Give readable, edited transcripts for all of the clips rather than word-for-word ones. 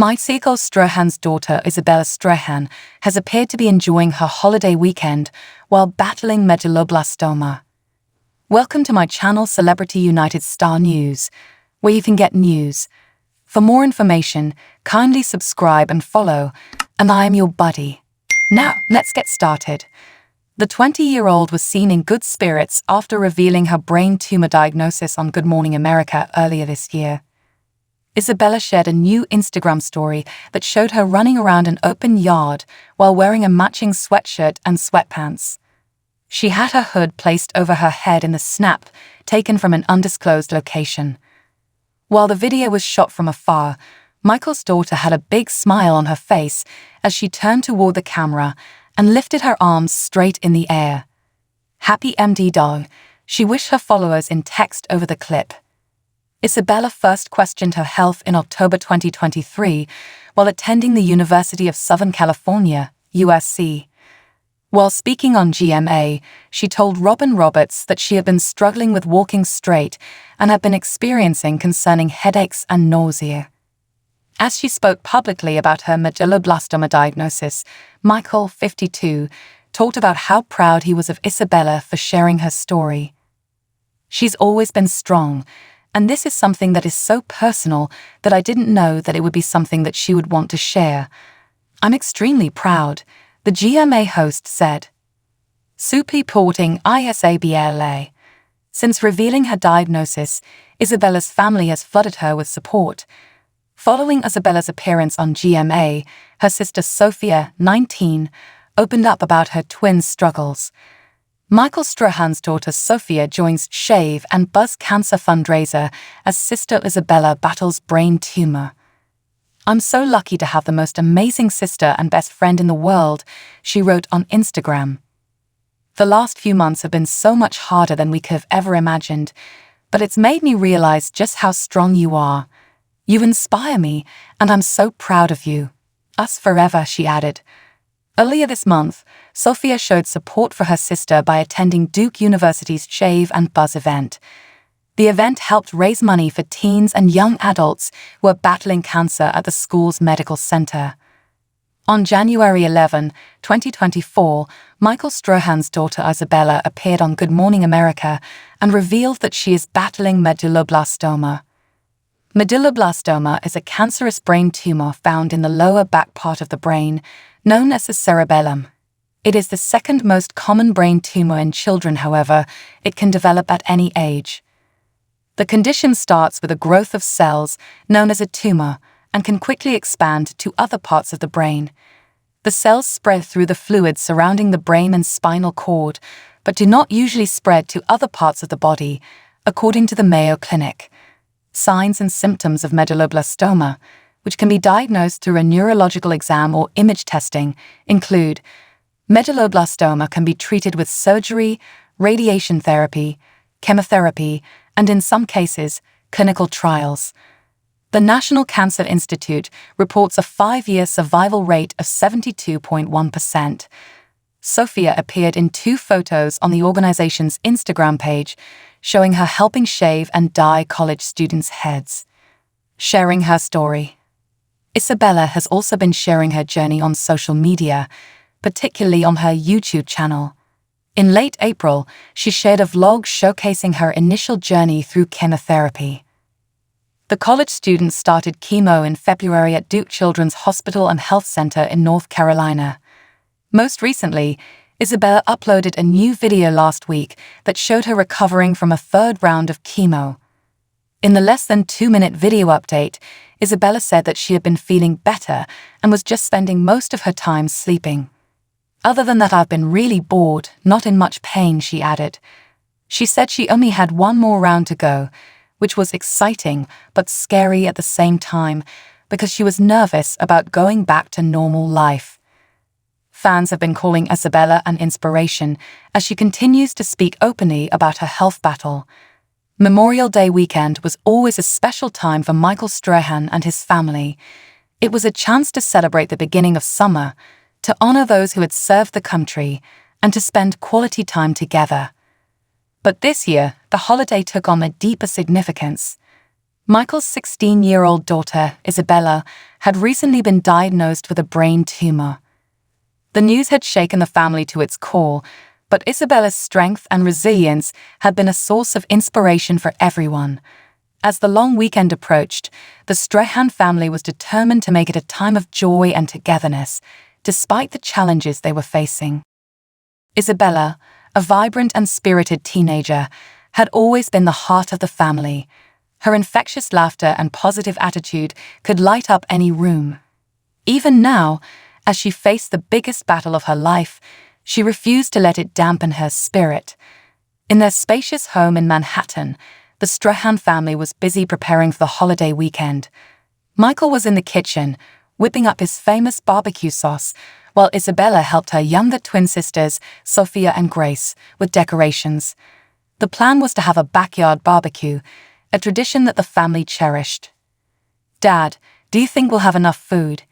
Michael Strahan's daughter, Isabella Strahan, has appeared to be enjoying her holiday weekend while battling medulloblastoma. Welcome to my channel Celebrity United Star News, where you can get news. For more information, kindly subscribe and follow, and I am your buddy. Now, let's get started. The 20-year-old was seen in good spirits after revealing her brain tumor diagnosis on Good Morning America earlier this year. Isabella shared a new Instagram story that showed her running around an open yard while wearing a matching sweatshirt and sweatpants. She had her hood placed over her head in the snap taken from an undisclosed location. While the video was shot from afar, Michael's daughter had a big smile on her face as she turned toward the camera and lifted her arms straight in the air. "Happy MD dog," she wished her followers in text over the clip. Isabella first questioned her health in October 2023 while attending the University of Southern California, USC. While speaking on GMA, she told Robin Roberts that she had been struggling with walking straight and had been experiencing concerning headaches and nausea. As she spoke publicly about her medulloblastoma diagnosis, Michael, 52, talked about how proud he was of Isabella for sharing her story. "She's always been strong, and this is something that is so personal that I didn't know that it would be something that she would want to share. I'm extremely proud," the GMA host said. Supporting Isabella. Since revealing her diagnosis, Isabella's family has flooded her with support. Following Isabella's appearance on GMA, her sister Sophia, 19, opened up about her twin struggles. Michael Strahan's daughter Sophia joins Shave and Buzz Cancer fundraiser as sister Isabella battles brain tumor. "I'm so lucky to have the most amazing sister and best friend in the world," she wrote on Instagram. "The last few months have been so much harder than we could have ever imagined, but it's made me realize just how strong you are. You inspire me, and I'm so proud of you. Us forever," she added. Earlier this month, Sophia showed support for her sister by attending Duke University's Shave and Buzz event. The event helped raise money for teens and young adults who are battling cancer at the school's medical center. On January 11, 2024, Michael Strahan's daughter Isabella appeared on Good Morning America and revealed that she is battling medulloblastoma. Medulloblastoma is a cancerous brain tumor found in the lower back part of the brain, known as the cerebellum. It is the second most common brain tumor in children, however, it can develop at any age. The condition starts with a growth of cells, known as a tumor, and can quickly expand to other parts of the brain. The cells spread through the fluid surrounding the brain and spinal cord, but do not usually spread to other parts of the body, according to the Mayo Clinic. Signs and symptoms of medulloblastoma, which can be diagnosed through a neurological exam or image testing, include medulloblastoma can be treated with surgery, radiation therapy, chemotherapy, and in some cases, clinical trials. The National Cancer Institute reports a 5-year survival rate of 72.1%. Sophia appeared in 2 photos on the organization's Instagram page, showing her helping shave and dye college students' heads. Sharing her story. Isabella has also been sharing her journey on social media, particularly on her YouTube channel. In late April, she shared a vlog showcasing her initial journey through chemotherapy. The college student started chemo in February at Duke Children's Hospital and Health Center in North Carolina. Most recently, Isabella uploaded a new video last week that showed her recovering from a 3rd round of chemo. In the less than 2-minute video update, Isabella said that she had been feeling better and was just spending most of her time sleeping. "Other than that, I've been really bored, not in much pain," she added. She said she only had 1 more round to go, which was exciting but scary at the same time because she was nervous about going back to normal life. Fans have been calling Isabella an inspiration as she continues to speak openly about her health battle. Memorial Day weekend was always a special time for Michael Strahan and his family. It was a chance to celebrate the beginning of summer, to honor those who had served the country, and to spend quality time together. But this year, the holiday took on a deeper significance. Michael's 16-year-old daughter, Isabella, had recently been diagnosed with a brain tumor. The news had shaken the family to its core, but Isabella's strength and resilience had been a source of inspiration for everyone. As the long weekend approached, the Strahan family was determined to make it a time of joy and togetherness, despite the challenges they were facing. Isabella, a vibrant and spirited teenager, had always been the heart of the family. Her infectious laughter and positive attitude could light up any room. Even now, as she faced the biggest battle of her life, she refused to let it dampen her spirit. In their spacious home in Manhattan, the Strahan family was busy preparing for the holiday weekend. Michael was in the kitchen, whipping up his famous barbecue sauce, while Isabella helped her younger twin sisters, Sophia and Grace, with decorations. The plan was to have a backyard barbecue, a tradition that the family cherished. "Dad, do you think we'll have enough food?"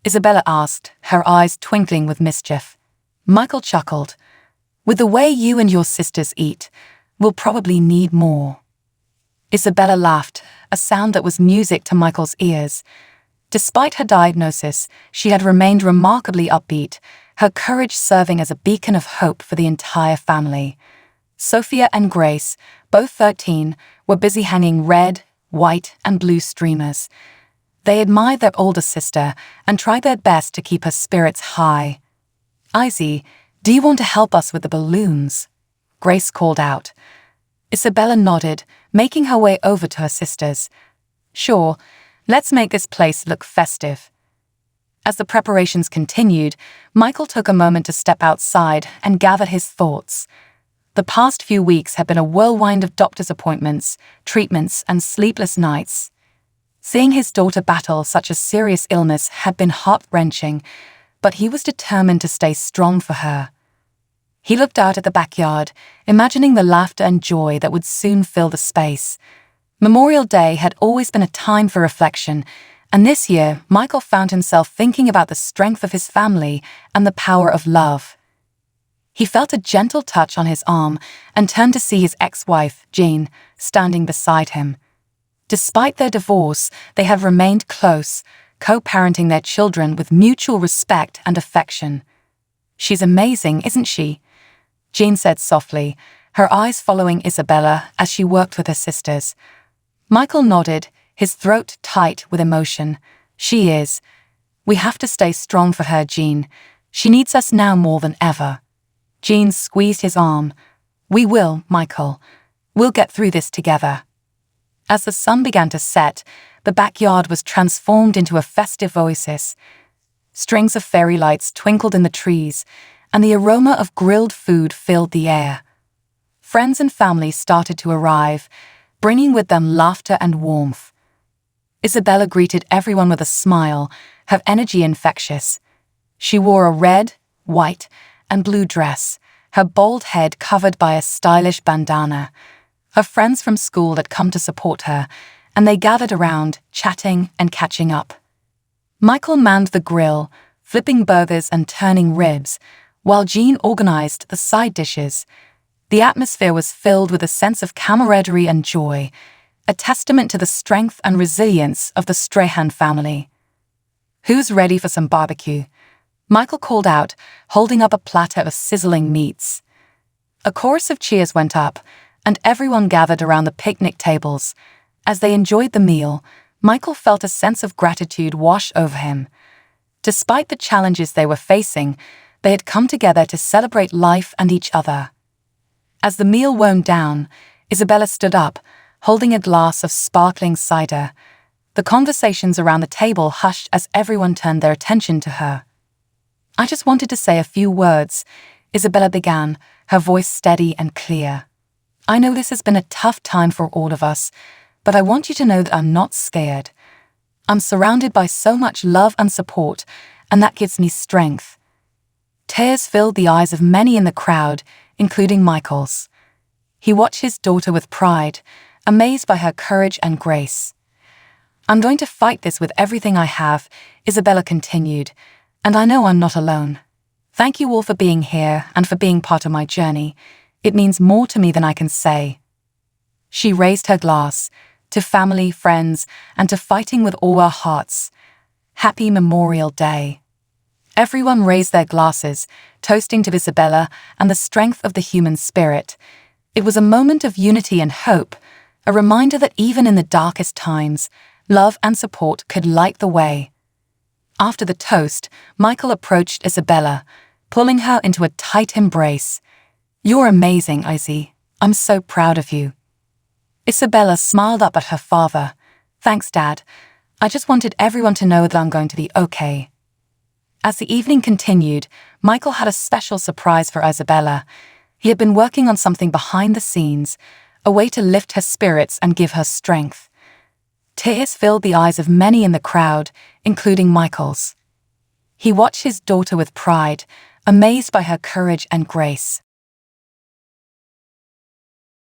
Isabella asked, her eyes twinkling with mischief. Michael chuckled. "With the way you and your sisters eat, we'll probably need more." Isabella laughed, a sound that was music to Michael's ears. Despite her diagnosis, she had remained remarkably upbeat, her courage serving as a beacon of hope for the entire family. Sophia and Grace, both 13, were busy hanging red, white, and blue streamers. They admired their older sister and tried their best to keep her spirits high. "Izzy, do you want to help us with the balloons?" Grace called out. Isabella nodded, making her way over to her sisters. "Sure, let's make this place look festive." As the preparations continued, Michael took a moment to step outside and gather his thoughts. The past few weeks had been a whirlwind of doctor's appointments, treatments, and sleepless nights. Seeing his daughter battle such a serious illness had been heart-wrenching, but he was determined to stay strong for her. He looked out at the backyard, imagining the laughter and joy that would soon fill the space. Memorial Day had always been a time for reflection, and this year Michael found himself thinking about the strength of his family and the power of love. He felt a gentle touch on his arm and turned to see his ex-wife, Jean, standing beside him. Despite their divorce, they have remained close, co-parenting their children with mutual respect and affection. "She's amazing, isn't she?" Jean said softly, her eyes following Isabella as she worked with her sisters. Michael nodded, his throat tight with emotion. "She is. We have to stay strong for her, Jean. She needs us now more than ever." Jean squeezed his arm. "We will, Michael. We'll get through this together." As the sun began to set, the backyard was transformed into a festive oasis. Strings of fairy lights twinkled in the trees, and the aroma of grilled food filled the air. Friends and family started to arrive, bringing with them laughter and warmth. Isabella greeted everyone with a smile, her energy infectious. She wore a red, white, and blue dress, her bald head covered by a stylish bandana. Her friends from school had come to support her, and they gathered around, chatting and catching up. Michael manned the grill, flipping burgers and turning ribs, while Jean organized the side dishes. The atmosphere was filled with a sense of camaraderie and joy, a testament to the strength and resilience of the Strahan family. "Who's ready for some barbecue?" Michael called out, holding up a platter of sizzling meats. A chorus of cheers went up, and everyone gathered around the picnic tables. As they enjoyed the meal, Michael felt a sense of gratitude wash over him. Despite the challenges they were facing, they had come together to celebrate life and each other. As the meal wound down, Isabella stood up, holding a glass of sparkling cider. The conversations around the table hushed as everyone turned their attention to her. "I just wanted to say a few words," Isabella began, her voice steady and clear. "I know this has been a tough time for all of us, but I want you to know that I'm not scared. I'm surrounded by so much love and support, and that gives me strength." Tears filled the eyes of many in the crowd, including Michael's. He watched his daughter with pride, amazed by her courage and grace. "I'm going to fight this with everything I have," Isabella continued, "and I know I'm not alone. Thank you all for being here and for being part of my journey. It means more to me than I can say." She raised her glass, to family, friends, and to fighting with all our hearts. Happy Memorial Day. Everyone raised their glasses, toasting to Isabella and the strength of the human spirit. It was a moment of unity and hope, a reminder that even in the darkest times, love and support could light the way. After the toast, Michael approached Isabella, pulling her into a tight embrace. "You're amazing, Izzy. I'm so proud of you." Isabella smiled up at her father. "Thanks, Dad. I just wanted everyone to know that I'm going to be okay." As the evening continued, Michael had a special surprise for Isabella. He had been working on something behind the scenes, a way to lift her spirits and give her strength. Tears filled the eyes of many in the crowd, including Michael's. He watched his daughter with pride, amazed by her courage and grace.